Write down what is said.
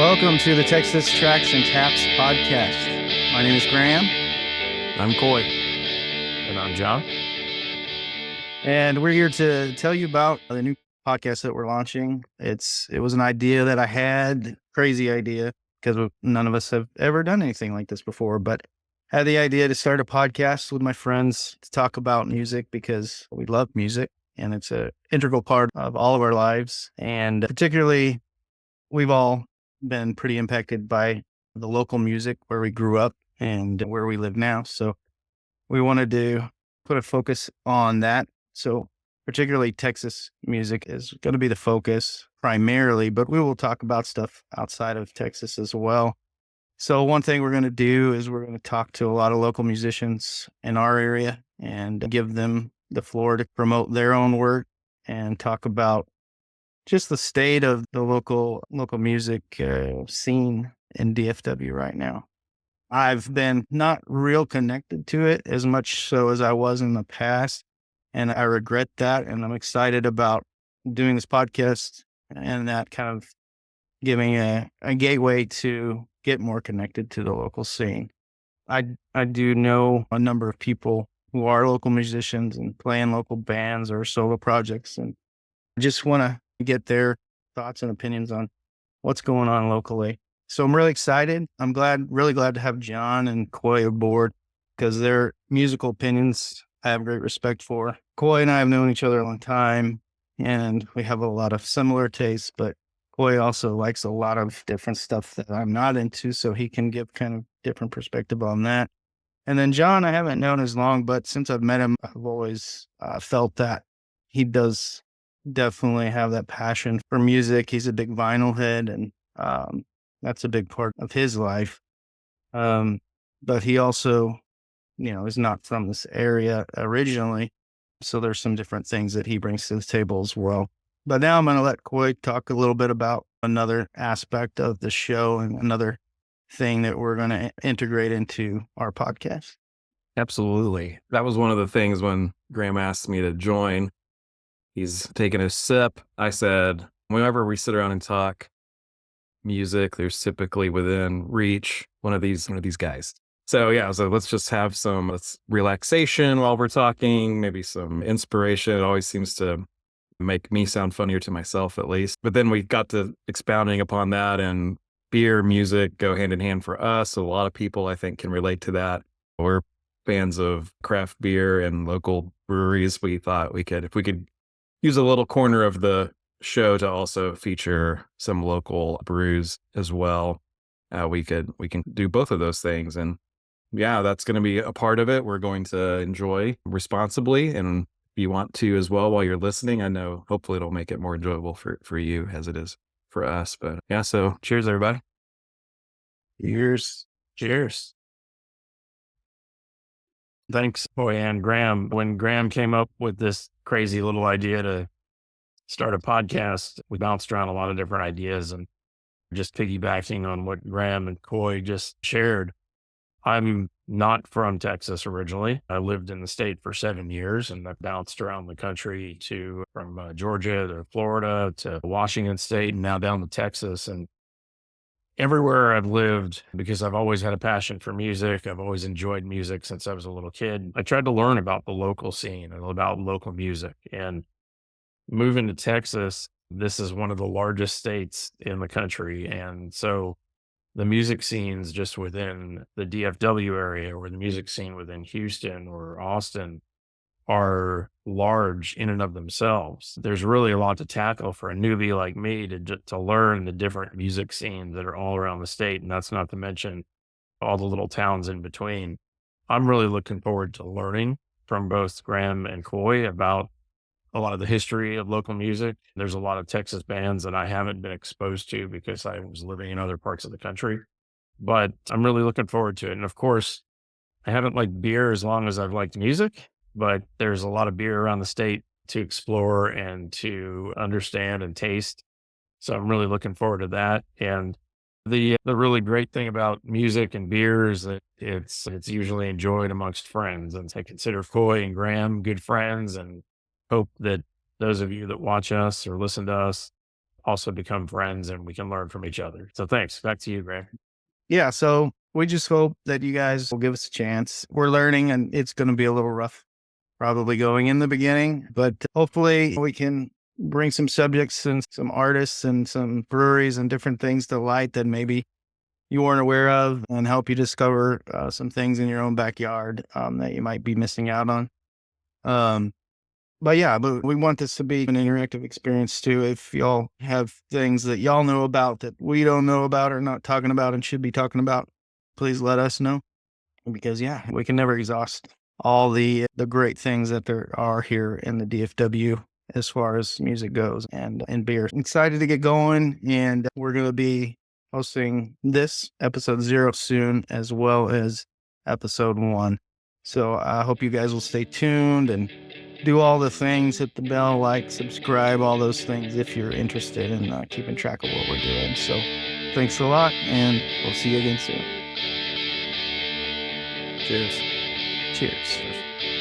Welcome to the Texas Tracks and Taps podcast. My name is Graham. I'm Coy. And I'm John. And we're here to tell you about the new podcast that we're launching. It was an idea that I had, crazy idea, because none of us have ever done anything like this before, but had the idea to start a podcast with my friends to talk about music because we love music and it's an integral part of all of our lives. And particularly, we've all been pretty impacted by the local music where we grew up and where we live now. So we wanted to put a focus on that. So particularly Texas music is going to be the focus primarily, but we will talk about stuff outside of Texas as well. So one thing we're going to do is we're going to talk to a lot of local musicians in our area and give them the floor to promote their own work and talk about just the state of the local music scene in DFW right now. I've been not real connected to it as much so as I was in the past, and I regret that. And I'm excited about doing this podcast and that kind of giving a gateway to get more connected to the local scene. I do know a number of people who are local musicians and play in local bands or solo projects, and I just want to get their thoughts and opinions on what's going on locally. So I'm really excited. I'm really glad to have John and Coy aboard because their musical opinions I have great respect for. Coy and I have known each other a long time and we have a lot of similar tastes, but Coy also likes a lot of different stuff that I'm not into, so he can give kind of different perspective on that. And then John, I haven't known as long, but since I've met him, I've always felt that he does definitely have that passion for music. He's a big vinyl head, and that's a big part of his life. But he also, is not from this area originally. So there's some different things that he brings to the table as well. But now I'm going to let Coy talk a little bit about another aspect of the show and another thing that we're going to integrate into our podcast. Absolutely. That was one of the things when Graham asked me to join. He's taking a sip. I said, whenever we sit around and talk music, there's typically within reach one of these guys. So yeah, so let's just have some relaxation while we're talking, maybe some inspiration. It always seems to make me sound funnier to myself, at least. But then we got to expounding upon that, and beer, music go hand in hand for us. A lot of people, I think, can relate to that. We're fans of craft beer and local breweries. We thought if we could use a little corner of the show to also feature some local brews as well, we can do both of those things. And yeah, that's going to be a part of it. We're going to enjoy responsibly, and if you want to as well while you're listening, I know hopefully it'll make it more enjoyable for you as it is for us. But yeah, so cheers, everybody. Cheers. Thanks, Coy and Graham. When Graham came up with this crazy little idea to start a podcast, we bounced around a lot of different ideas, and just piggybacking on what Graham and Coy just shared. I'm not from Texas originally. I lived in the state for 7 years, and I've bounced around the country from Georgia to Florida to Washington State and now down to Texas. And everywhere I've lived, because I've always had a passion for music, I've always enjoyed music since I was a little kid. I tried to learn about the local scene and about local music. And moving to Texas, this is one of the largest states in the country. And so the music scenes just within the DFW area, or the music scene within Houston or Austin, are large in and of themselves. There's really a lot to tackle for a newbie like me to learn the different music scenes that are all around the state. And that's not to mention all the little towns in between. I'm really looking forward to learning from both Graham and Coy about a lot of the history of local music. There's a lot of Texas bands that I haven't been exposed to because I was living in other parts of the country, but I'm really looking forward to it. And of course, I haven't liked beer as long as I've liked music, but there's a lot of beer around the state to explore and to understand and taste. So I'm really looking forward to that. And the really great thing about music and beer is that it's usually enjoyed amongst friends. And I consider Coy and Graham good friends, and hope that those of you that watch us or listen to us also become friends and we can learn from each other. So thanks. Back to you, Graham. Yeah. So we just hope that you guys will give us a chance. We're learning and it's going to be a little rough, probably going in the beginning, but hopefully we can bring some subjects and some artists and some breweries and different things to light that maybe you weren't aware of and help you discover some things in your own backyard that you might be missing out on. But we want this to be an interactive experience too. If y'all have things that y'all know about that we don't know about or not talking about and should be talking about, please let us know. Because we can never exhaust all the great things that there are here in the DFW as far as music goes and beer. Excited to get going, and we're going to be hosting this episode 0 soon, as well as episode 1. So I hope you guys will stay tuned and do all the things, hit the bell, like, subscribe, all those things if you're interested in keeping track of what we're doing. So thanks a lot, and we'll see you again soon. Cheers. Cheers.